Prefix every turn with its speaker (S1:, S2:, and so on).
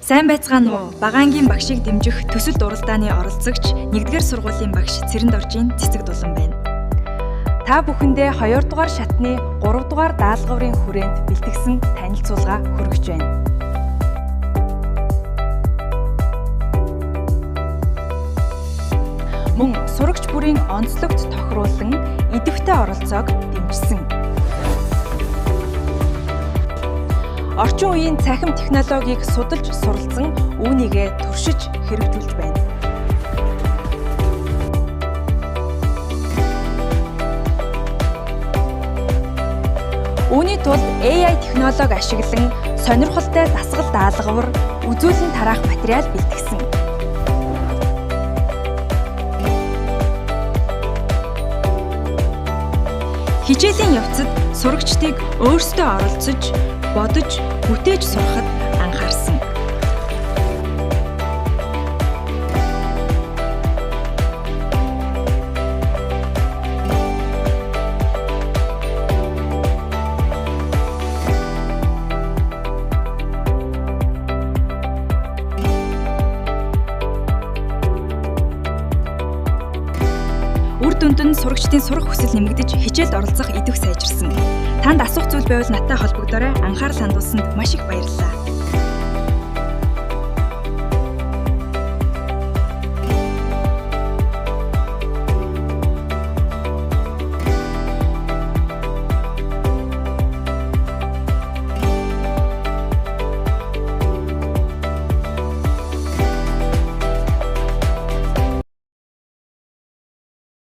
S1: Сайн байцгаана уу? Багаангийн багшийг дэмжих төсөл уралдааны оролцогч 1-р сургуулийн багш Цэрэнд Оржийн Цэцэг Дулан байна. Та бүхэндээ 2 дугаар шатны 3 дугаар даалгаврын хүрээнд бэлтгэсэн танилцуулга хүргэж байна. Мөн сурагч бүрийн онцлогт тохируулан идэвхтэй оролцоог дэмжсэн. Орчин үеийн цахим технологиг судалж суралцсан үүнийгээ туршиж хэрэгжүүлж байна. Үүний тулд AI технологи ашиглан сонирхолтой дасгал даалгавар, үзүүлэн тараах материал бэлтгэсэн. Хичээлийн явцад сурагчдыг өөрсдөө оролцож, бодож, бүтээж сурахад анхаарсан. Үр дүнд нь сурагчдын сурах хүсэл нэмэгдэж, хичээлд оролцох идэвх сайжирсан. Танд асуух зүйл байвал надтай холбогдоорой. Анхаарал хандуулсанд маш их баярлалаа.